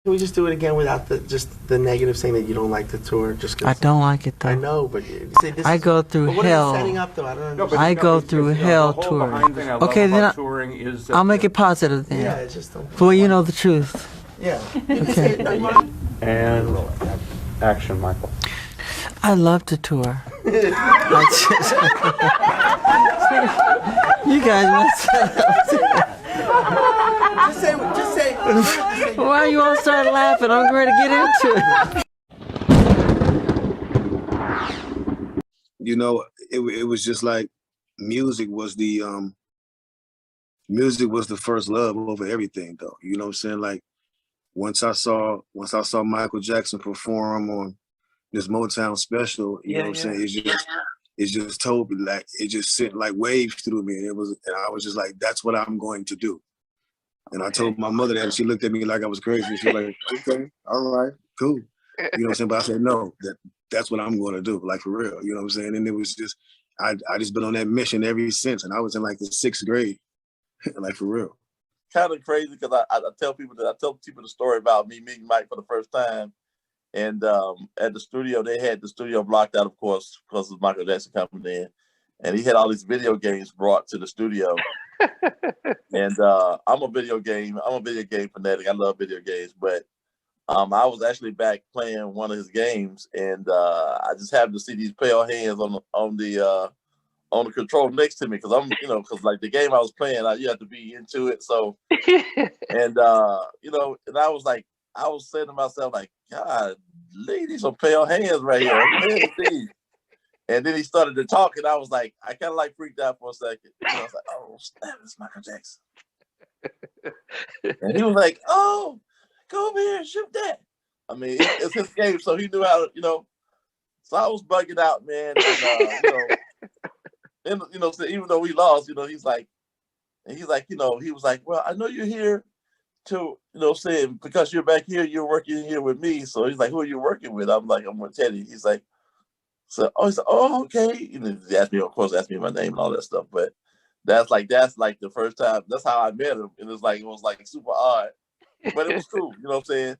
Can we just do it again without the negative saying that you don't like the tour? Just I because don't like it though. I know, but say this I is, go through but what is it hell. setting up though? I don't No, understand. I go through hell the whole touring. behind thing I love Okay, then about touring is that I'll make it positive then. Yeah, it's just Well, you know the truth. yeah. Okay. and action, Michael. I love to tour. I just, you guys must. Just say. Why you all start laughing? I'm ready to get into it. You know, it was just like music was the first love over everything though. You know what I'm saying? Like once I saw Michael Jackson perform on this Motown special, you know what I'm saying? It just told me, like, it just sent like waves through me. And I was just like, that's what I'm going to do. And I told my mother that, and she looked at me like I was crazy. She was like, okay, all right, cool. You know what I'm saying? But I said, no, that's what I'm going to do, like for real. You know what I'm saying? And it was just, I just been on that mission ever since. And I was in like the 6th grade, like for real. Kind of crazy because I tell people the story about me meeting Mike for the first time. And at the studio, they had the studio blocked out, of course, because of Michael Jackson coming in. And he had all these video games brought to the studio. And I'm a video game fanatic. I love video games, but I was actually back playing one of his games, and I just happened to see these pale hands on the control next to me because because like the game I was playing, you have to be into it. So, and and I was like, I was saying to myself like, God, these are pale hands right here. And then he started to talk, and I was like, I kind of like freaked out for a second. And I was like, oh, snap, it's Michael Jackson. And he was like, oh, go over here and shoot that. I mean, it's his game, so he knew how to, So I was bugging out, man. And, so even though we lost, he's like, he was like, well, I know you're here to, saying because you're back here, you're working here with me. So he's like, who are you working with? I'm like, I'm with Teddy. He's like, he's like, oh, okay. He asked me, of course, asked me my name and all that stuff. But that's like the first time. That's how I met him. And it was like super odd, but it was cool. You know what I'm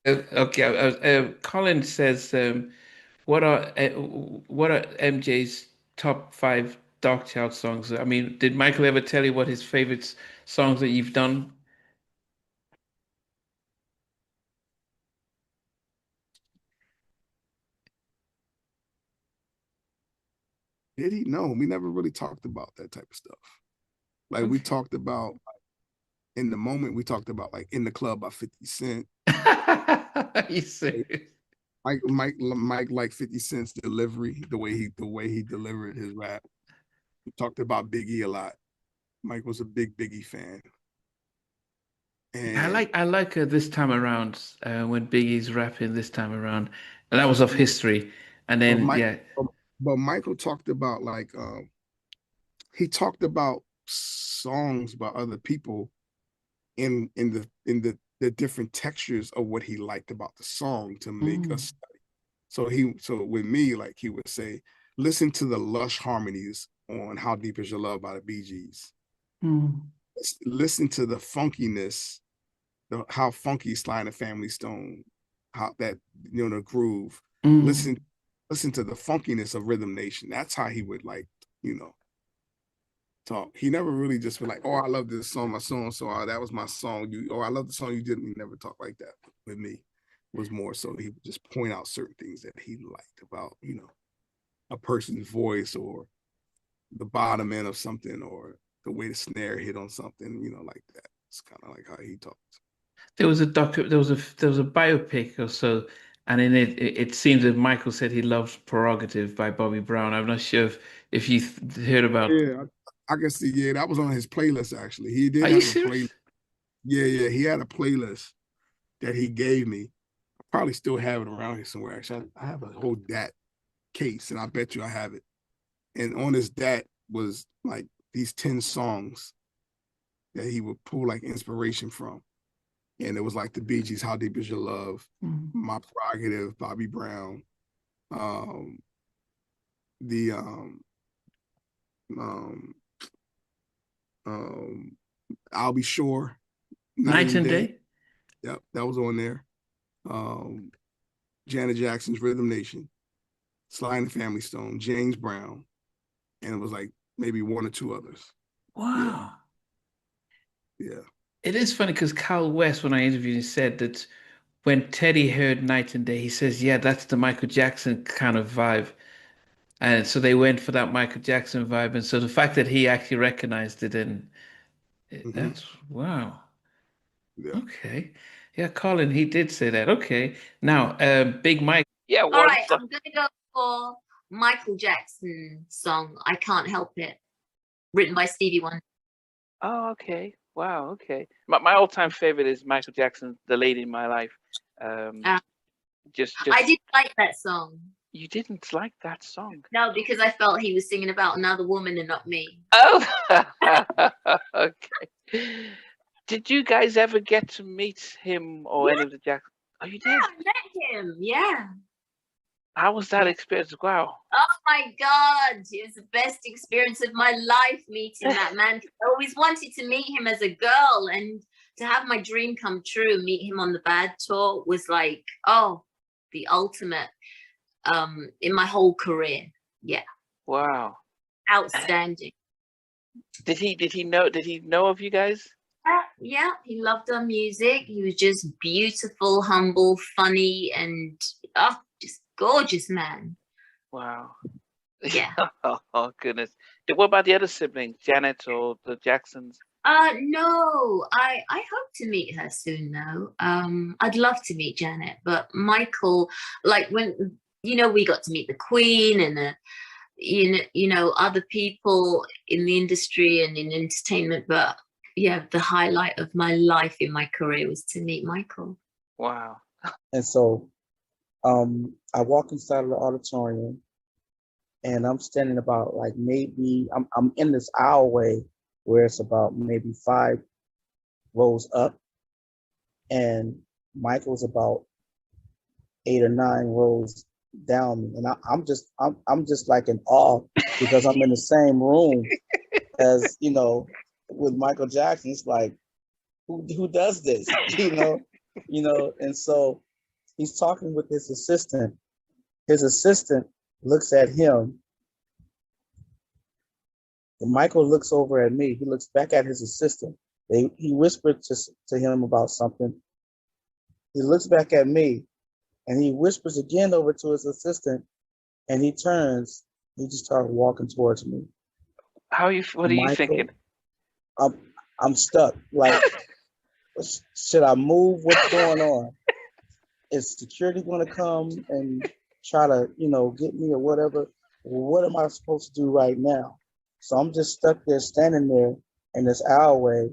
saying? Okay. Colin says, what are MJ's top 5 Dark Child songs? I mean, did Michael ever tell you what his favorite songs that you've done? Did he? No, we never really talked about that type of stuff. Like we talked about in the moment, we talked about like In the Club by 50 Cent. You serious? Mike like 50 Cent's delivery, the way he delivered his rap. We talked about Biggie a lot. Mike was a big Biggie fan. And I like This Time Around, when Biggie's rapping This Time Around, and that was off History. And then but Michael talked about like he talked about songs by other people in the different textures of what he liked about the song to make us study. So with me, like he would say, listen to the lush harmonies on How Deep Is Your Love by the Bee Gees. Listen to the funkiness, how funky Sly and the Family Stone, how that, the groove. Listen to the funkiness of Rhythm Nation. That's how he would like, talk. He never really just been like, oh, I love this song, my song, so that was my song. I love the song you did. He never talked like that with me. It was more so he would just point out certain things that he liked about, a person's voice or the bottom end of something or the way the snare hit on something, like that. It's kind of like how he talks. There was a biopic or so, and in it seems that Michael said he loves Prerogative by Bobby Brown. I'm not sure if you heard about. Yeah, I can see. Yeah, that was on his playlist actually. He did Are have you a serious? playlist. Yeah, he had a playlist that he gave me. I probably still have it around here somewhere. Actually, I have a whole DAT case, and I bet you I have it. And on his DAT was like these 10 songs that he would pull like inspiration from. And it was like the Bee Gees, How Deep Is Your Love, My Prerogative, Bobby Brown, the I'll Be Sure, Night and Day. Yep, that was on there. Janet Jackson's Rhythm Nation, Sly and the Family Stone, James Brown, and it was like maybe one or two others. Wow. Yeah. It is funny because Kyle West, when I interviewed him, said that when Teddy heard Night and Day, he says, yeah, that's the Michael Jackson kind of vibe. And so they went for that Michael Jackson vibe. And so the fact that he actually recognized it, and that's wow. Yeah. Okay. Yeah, Colin, he did say that. Okay. Now, Big Mike. Yeah, all right, I'm gonna go for Michael Jackson song, I Can't Help It, written by Stevie Wonder. Oh, okay. Wow, okay. My all-time favorite is Michael Jackson's The Lady in My Life. Just I didn't like that song. You didn't like that song? No, because I felt he was singing about another woman and not me. Oh, okay. Did you guys ever get to meet him or any of the Jacksons? Oh, you did? Yeah, I met him. Yeah. How was that experience? Wow. Oh my God, it was the best experience of my life meeting that man. I always wanted to meet him as a girl, and to have my dream come true and meet him on the Bad Tour was like, oh, the ultimate in my whole career. Yeah. Wow. Outstanding. Did he know of you guys? Yeah, he loved our music. He was just beautiful, humble, funny, and just gorgeous man. Wow. Yeah. Oh goodness. What about the other siblings, Janet or the Jacksons? No, I hope to meet her soon though. I'd love to meet Janet, but Michael, like when we got to meet the Queen and other people in the industry and in entertainment, but yeah, the highlight of my life in my career was to meet Michael. Wow. And so I walk inside of the auditorium and I'm standing about like maybe I'm in this aisleway where it's about maybe 5 rows up, and Michael's about 8 or 9 rows down, and I'm just like in awe because I'm in the same room as with Michael Jackson. It's like who does this, and so he's talking with his assistant. His assistant looks at him. And Michael looks over at me. He looks back at his assistant. He whispered to him about something. He looks back at me, and he whispers again over to his assistant, and he turns. He just started walking towards me. What are you thinking? I'm stuck. Like, should I move? What's going on? Is security going to come and try to, get me or whatever? What am I supposed to do right now? So I'm just stuck there, standing there in this alleyway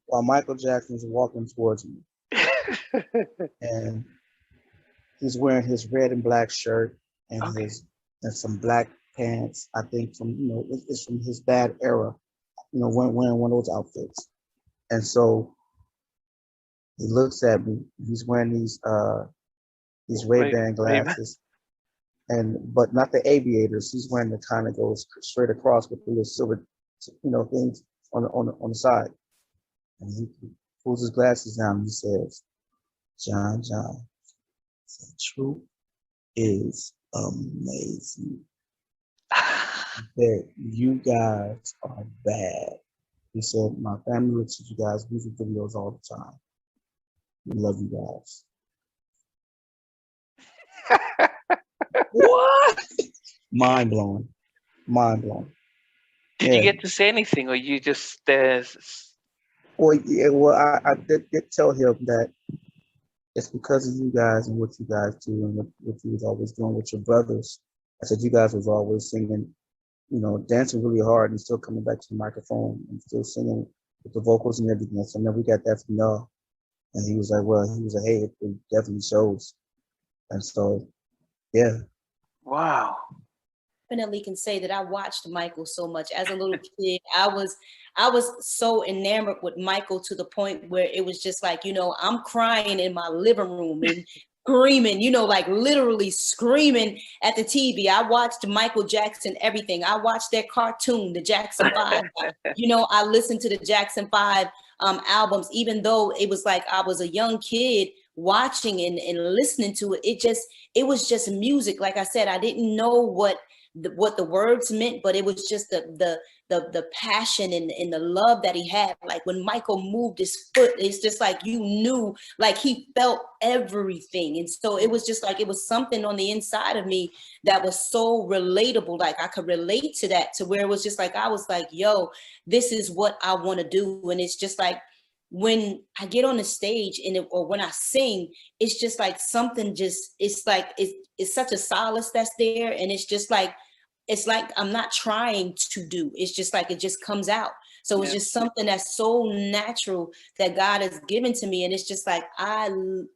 while Michael Jackson's walking towards me. And he's wearing his red and black shirt and some black pants. I think it's from his Bad era, wearing one of those outfits. And so he looks at me. He's wearing these Ray-Ban glasses, but not the aviators. He's wearing the kind that goes straight across with the little silver, things on the side. And he pulls his glasses down and he says, John, truth is amazing. That you guys are bad. He said, my family looks at you guys' music videos all the time. We love you guys. What? Mind blowing. Did you get to say anything, or you just Well, I did tell him that it's because of you guys and what you guys do and what you was always doing with your brothers. I said you guys was always singing, dancing really hard and still coming back to the microphone and still singing with the vocals and everything. So now we got that from y'all. And he was like, hey, it definitely shows. And so, yeah. Wow. Definitely can say that I watched Michael so much as a little kid. I was so enamored with Michael to the point where it was just like, I'm crying in my living room, and screaming, like literally screaming at the TV. I watched Michael Jackson, everything. I watched their cartoon, the Jackson 5. I listened to the Jackson 5 albums, even though it was like I was a young kid watching and listening to it. It was just music. Like I said, I didn't know what the words meant, but it was just the passion and the love that he had. Like when Michael moved his foot, it's just like you knew, like he felt everything. And so it was just like it was something on the inside of me that was so relatable. Like I could relate to that, to where it was just like I was like, yo, this is what I want to do. And it's just like when I get on the stage or when I sing, it's just like something it's like it's such a solace that's there. And it's like I'm not trying to do. It's just like it just comes out. So it's just something that's so natural that God has given to me. And it's just like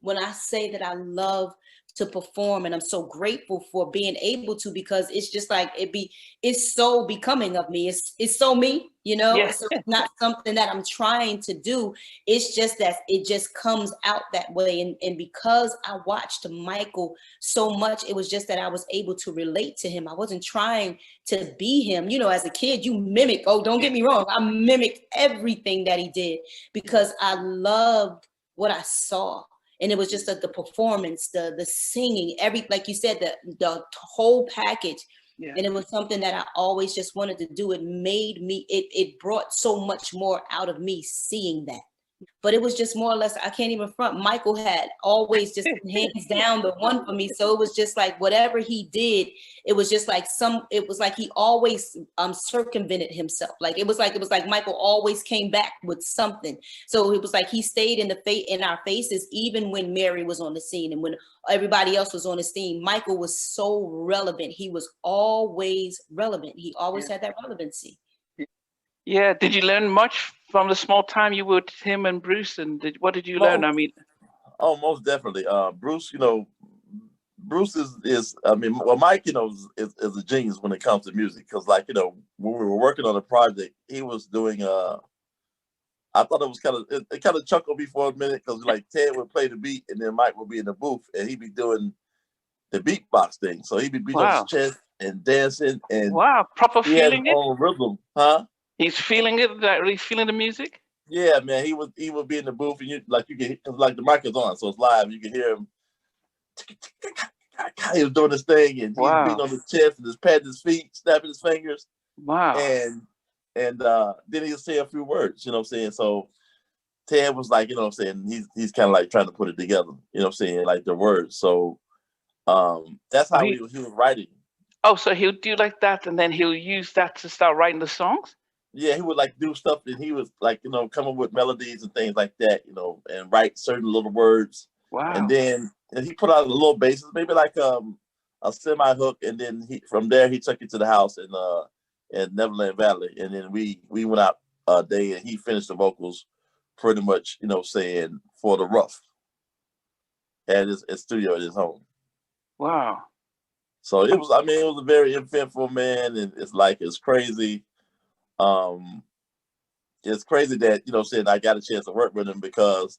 when I say that I love to perform, and I'm so grateful for being able to, because it's just like it's so becoming of me. It's so me, So it's not something that I'm trying to do. It's just that it just comes out that way. And because I watched Michael so much, it was just that I was able to relate to him. I wasn't trying to be him. As a kid, you mimic. Oh, don't get me wrong. I mimicked everything that he did because I loved what I saw. And it was just the performance, the singing, like you said, the whole package. Yeah. And it was something that I always just wanted to do. It made me, it brought so much more out of me seeing that. But it was just more or less, I can't even front. Michael had always just hands down the one for me. So it was just like whatever he did, it was just like it was like he always circumvented himself. Like it was like Michael always came back with something. So it was like he stayed in our faces, even when Mary was on the scene and when everybody else was on the scene. Michael was so relevant. He was always relevant. He always had that relevancy. Yeah. Did you learn much from the small time you were with him and Bruce? And what did you learn? I mean, most definitely. Bruce, Bruce is Mike, is a genius when it comes to music. Because when we were working on a project, he was doing I thought it was it kind of chuckled me for a minute, because like Ted would play the beat and then Mike would be in the booth and he'd be doing the beatbox thing. So he'd be beating up his chest and dancing and proper feeling it on rhythm, huh? He's feeling it, like really feeling the music. Yeah, man, he would be in the booth and you can, like the mic is on, so it's live. You can hear him. He was doing this thing and he's beating on his chest and just patting his feet, snapping his fingers. Wow. And then he'll say a few words, you know what I'm saying? So Ted was like, you know what I'm saying, he's kind of like trying to put it together, you know what I'm saying, like the words. So that's how he was writing. Oh, so he'll do like that and then he'll use that to start writing the songs? Yeah, he would like do stuff and he was like, come up with melodies and things like that, and write certain little words. Wow. And then he put out a little basis, maybe like a semi hook, and then from there he took it to the house in Neverland Valley, and then we went out a day and he finished the vocals pretty much, saying for the rough at his studio at his home. Wow. So it was a very eventful, man, and it's crazy. It's crazy that saying I got a chance to work with him, because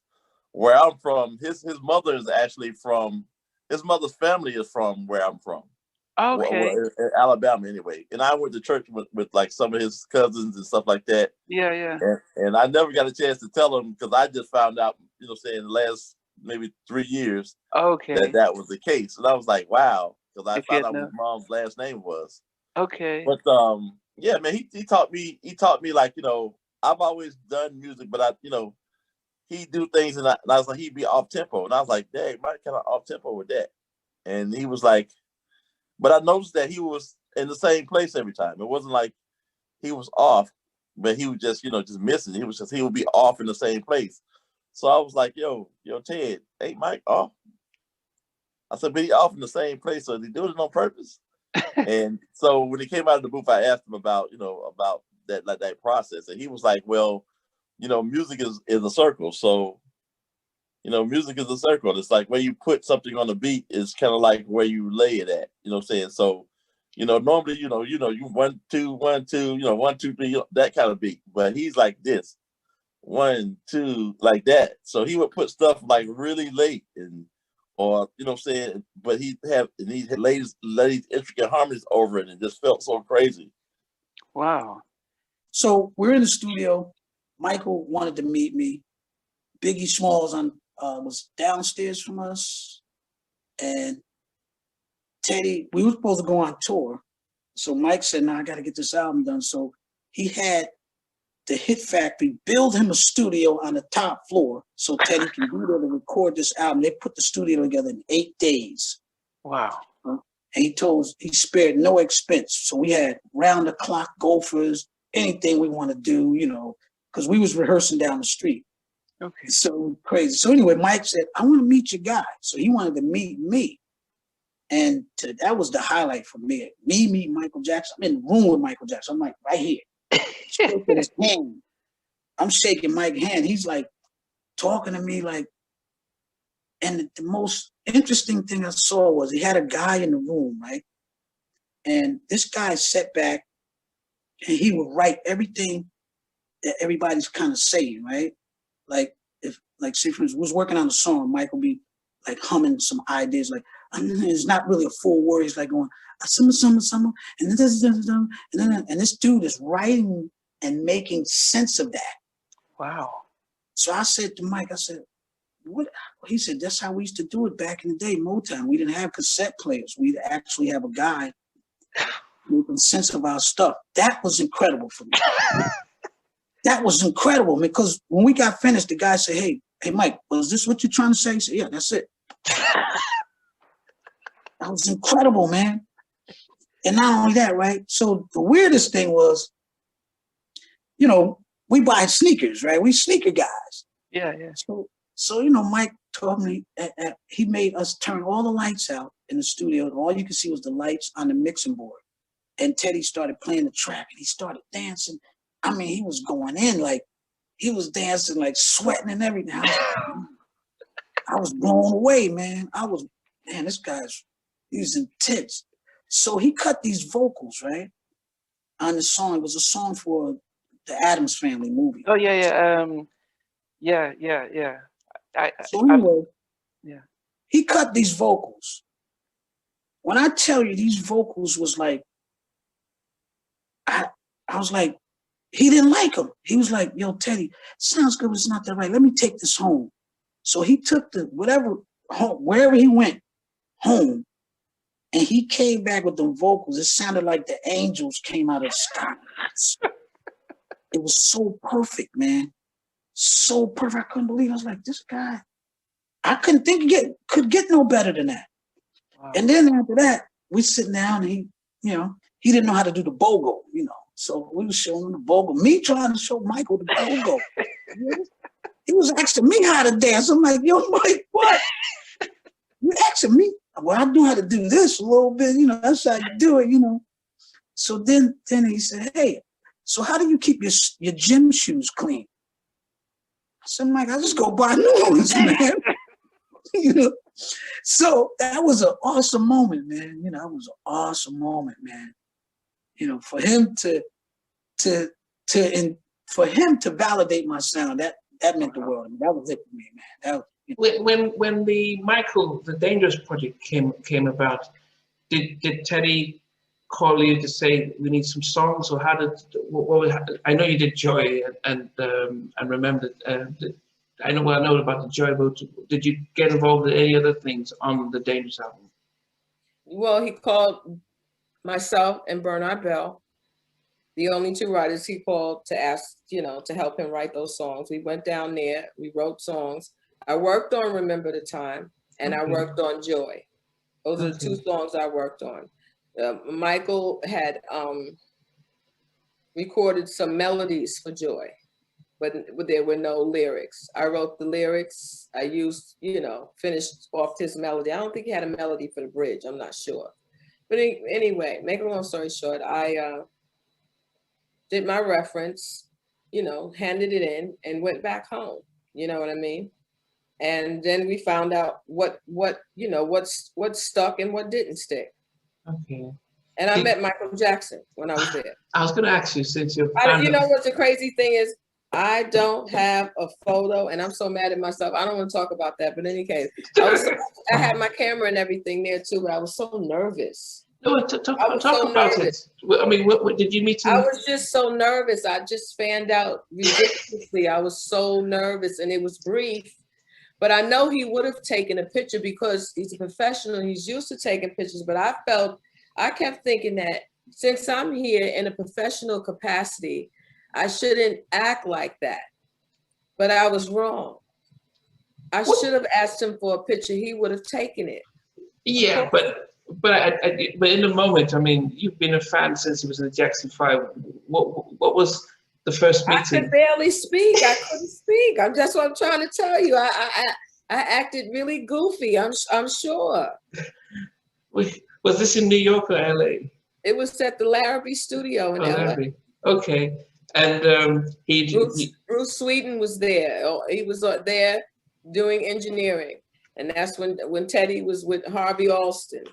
where I'm from, his mother is actually from, his mother's family is from where I'm from. Okay. In Alabama anyway. And I went to church with like some of his cousins and stuff like that. Yeah. And I never got a chance to tell him, because I just found out, saying the last maybe 3 years that was the case. And I was like, wow, because I found out what his mom's last name was. Okay. But yeah, man, he taught me like, I've always done music, but he do things and I was like, he'd be off tempo. And I was like, dang, Mike kind of off tempo with that. And he was like, but I noticed that he was in the same place every time. It wasn't like he was off, but he was just, just missing. He would be off in the same place. So I was like, yo, Ted, ain't Mike off? I said, but he off in the same place. So is he doing it on purpose? And so when he came out of the booth, I asked him about that process. And he was like, well, music is a circle. So, music is a circle. It's like where you put something on the beat is kind of like where you lay it at, you know what I'm saying? So, normally, you 1, 2, 1, 2, 1, 2, 3, that kind of beat. But he's like this, 1, 2, like that. So he would put stuff like really late or you know what I'm saying. But he had ladies intricate harmonies over it, and it just felt so crazy. Wow. So we're in the studio. Michael wanted to meet me. Biggie Smalls was downstairs from us, and Teddy. We were supposed to go on tour, so Mike said, "No, I got to get this album done." So he had the Hit Factory build him a studio on the top floor so Teddy can be there to record this album. They put the studio together in 8 days. Wow. And he spared no expense. So we had round the clock gophers, anything we want to do, you know, because we was rehearsing down the street. Okay. So crazy. So anyway, Mike said, I want to meet your guy. So he wanted to meet me. And that was the highlight for me. Me meeting Michael Jackson. I'm in the room with Michael Jackson. I'm like, right here. Shaking his hand. I'm shaking Mike's hand. He's like talking to me like, and the most interesting thing I saw was he had a guy in the room, right? And this guy sat back and he would write everything that everybody's kind of saying, right? Like say for instance, we was working on a song, Mike would be like humming some ideas, like it's not really a full word. He's like going, summer, and this dude is writing and making sense of that. Wow. So I said to Mike, I said, what? He said, that's how we used to do it back in the day, Motown. We didn't have cassette players. We'd actually have a guy making sense of our stuff. That was incredible for me. That was incredible because when we got finished, the guy said, hey, Mike, was this what you're trying to say? He said, yeah, that's it. That was incredible, man. And not only that, right? So the weirdest thing was, you know, we buy sneakers, right? We sneaker guys. Yeah. So you know, Mike told me he made us turn all the lights out in the studio. All you could see was the lights on the mixing board. And Teddy started playing the track and he started dancing. I mean, he was going in like, he was dancing, like sweating and everything. I was blown away, man. This guy's, he was intense. So he cut these vocals, right? On the song. It was a song for the Addams Family movie. Oh, yeah. So anyway, he cut these vocals. When I tell you these vocals was like, I was like, he didn't like them. He was like, yo, Teddy, sounds good, but it's not that right. Let me take this home. So he took wherever he went, home, and he came back with the vocals. It sounded like the angels came out of the sky. It was so perfect, man. So perfect. I couldn't believe it. I was like, this guy, I couldn't think could get no better than that. Wow. And then after that, we sitting down and he didn't know how to do the bogo, you know. So we was showing him the bogo. Me trying to show Michael the bogo. He was asking me how to dance. I'm like, yo, Mike, what? You asking me? Well, I know how to do this a little bit, you know, that's how you do it, you know. So then he said, hey, so how do you keep your gym shoes clean? I said, Mike, I just go buy new ones, man. You know. So that was an awesome moment, man. You know, it was an awesome moment, man. You know, for him to validate my sound, that meant the world. That was it for me, man. That was, you know. When the Dangerous project came about, did Teddy call you to say we need some songs, or how did? I know you did Joy and Remember. I know about the Joy, but did you get involved in any other things on the Dangerous album? Well, he called myself and Bernard Bell, the only two writers he called to ask, you know, to help him write those songs. We went down there, we wrote songs. I worked on Remember the Time, and I worked on Joy. Those are the two songs I worked on. Michael had recorded some melodies for Joy, but there were no lyrics. I wrote the lyrics. I used, you know, finished off his melody. I don't think he had a melody for the bridge. I'm not sure. But anyway, make a long story short, I did my reference, you know, handed it in and went back home. You know what I mean? And then we found out what stuck and what didn't stick. Okay. And I met Michael Jackson when I was there. I was going to ask you, since you're you know what the crazy thing is? I don't have a photo, and I'm so mad at myself. I don't want to talk about that, but in any case, I had my camera and everything there too, but I was so nervous. No, talk about it. I mean, what did you meet him? I was just so nervous. I just fanned out ridiculously. I was so nervous, and it was brief. But I know he would have taken a picture because he's a professional. He's used to taking pictures. But I kept thinking that since I'm here in a professional capacity, I shouldn't act like that. But I was wrong. I should have asked him for a picture. He would have taken it. Yeah, but in the moment, I mean, you've been a fan since he was in the Jackson 5. What was the first meeting? I could barely speak. I couldn't speak. That's what I'm trying to tell you. I acted really goofy. I'm sure. Was this in New York or LA? It was at the Larrabee studio in LA. Larrabee. Okay. And Bruce Sweeten was there. He was there doing engineering, and that's when Teddy was with Harvey Alston.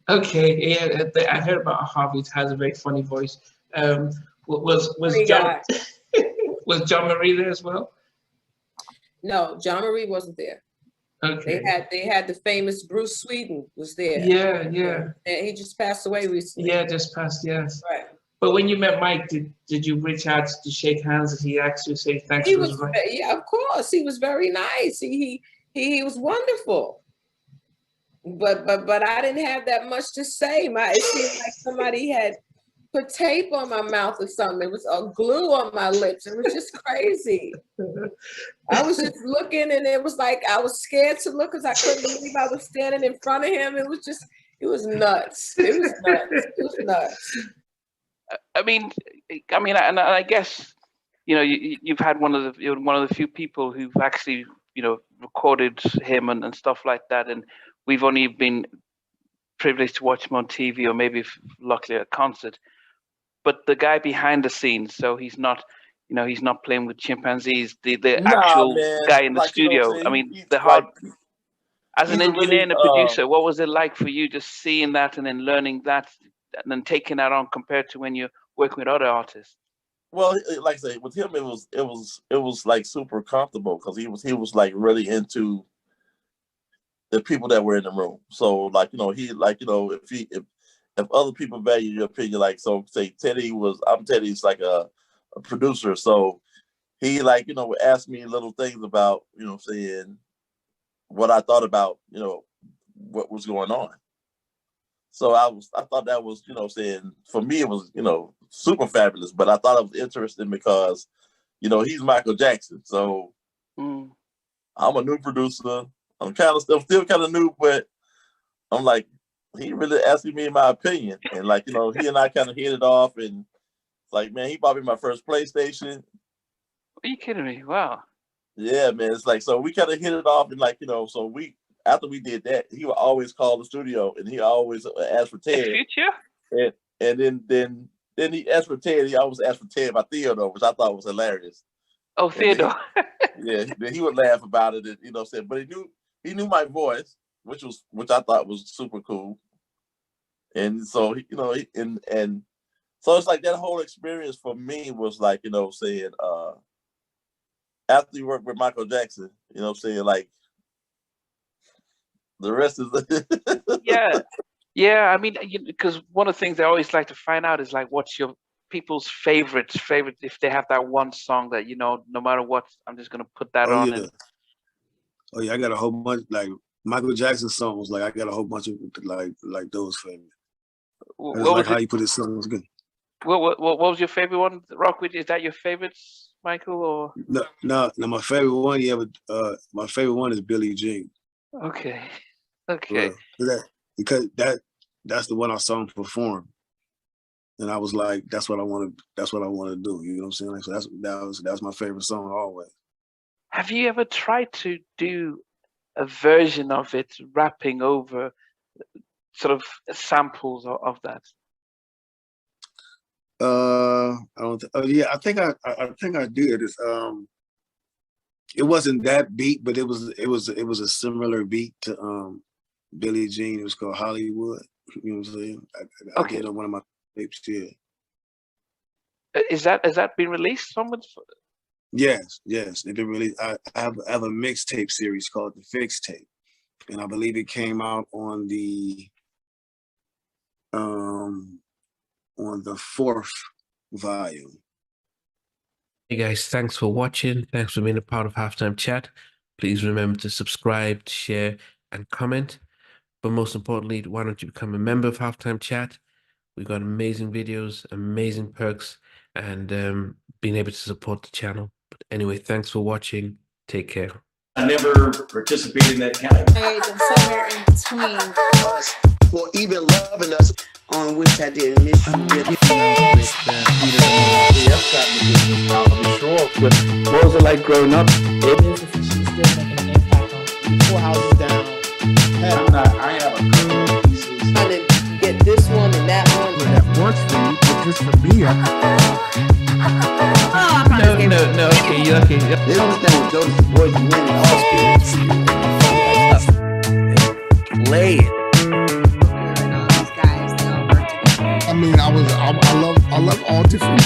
Okay, yeah, I heard about Harvey. Has a very funny voice. Was John was John Marie there as well? No, John Marie wasn't there. Okay. They had the famous Bruce Sweeten was there. Yeah. And he just passed away recently. Yeah, just passed. Yes. Right. But when you met Mike, did you reach out to shake hands? Did he actually say thanks? Yeah, of course. He was very nice. He was wonderful. But I didn't have that much to say. It seemed like somebody had put tape on my mouth or something. It was a glue on my lips. It was just crazy. I was just looking, and it was like I was scared to look because I couldn't believe I was standing in front of him. It was nuts. It was nuts. I mean, and I guess, you know, you've had you're one of the few people who've actually, you know, recorded him and stuff like that, and we've only been privileged to watch him on TV or maybe luckily at a concert. But the guy behind the scenes, so he's not, you know, he's not playing with chimpanzees. The actual guy in the studio. You know, I mean, the hard. As an engineer and a producer, what was it like for you just seeing that and then learning that and then taking that on compared to when you're working with other artists? Well, like I say, with him, it was like super comfortable because he was like really into the people that were in the room. So like, you know, if other people value your opinion, like, so say I'm Teddy's like a producer. So he like, you know, would ask me little things about, you know, saying what I thought about, you know, what was going on. So I thought that was, you know, saying for me, it was, you know, super fabulous, but I thought it was interesting because, you know, he's Michael Jackson. So I'm a new producer. I'm still kind of new, but I'm like, he really asking me my opinion. And like, you know, he and I kind of hit it off, and like, man, he bought me my first PlayStation. Are you kidding me? Wow. Yeah, man. It's like, so we kind of hit it off, and like, you know, so after we did that, he would always call the studio, and he always asked for Ted. Future? And then he asked for Ted. He always asked for Ted by Theodore, which I thought was hilarious. Oh, Theodore. Then he would laugh about it, and, you know, said, but he knew my voice, which I thought was super cool. And so, you know, and so it's like that whole experience for me was like, you know, saying, after you work with Michael Jackson, you know, saying like, the rest is yeah. I mean, because one of the things I always like to find out is like, what's your people's favorite if they have that one song that, you know, no matter what, I'm just gonna put that on. Yeah. Oh yeah, I got a whole bunch like Michael Jackson songs. Like I got a whole bunch of like those favorites. What like how you put his songs good. What was your favorite one? Rockwood, is that your favorite, Michael? Or no, my favorite one, yeah, but my favorite one is Billie Jean. Okay. Because that's the one I saw him perform, and I was like, that's what I want to do. You know what I'm saying? Like, so that was my favorite song always. Have you ever tried to do a version of it, rapping over sort of samples of that? I don't. Yeah, I think I did. It wasn't that beat, but it was a similar beat to Billie Jean. It was called Hollywood. You know what I'm saying? I did on one of my tapes. Yeah. Has that been released? Yes, yes. They've been really. I have a mixtape series called The Fix Tape, and I believe it came out on the 4th volume. Hey guys, thanks for watching. Thanks for being a part of Halftime Chat. Please remember to subscribe, share, and comment. But most importantly, why don't you become a member of Halftime Chat? We've got amazing videos, amazing perks, and being able to support the channel. But anyway, thanks for watching. Take care. I never participated in that kind of. Hey, and somewhere in between us, or even loving us, on which I didn't miss you with. What was it like growing up? She's still making an impact on 4 houses down. I have a couple of pieces. trying to get this one and that one. That works for you, but just for me, No, okay, you okay. They don't understand what Jonas boys do in all spirits. Play it. These guys, they all work together. I mean, I love all different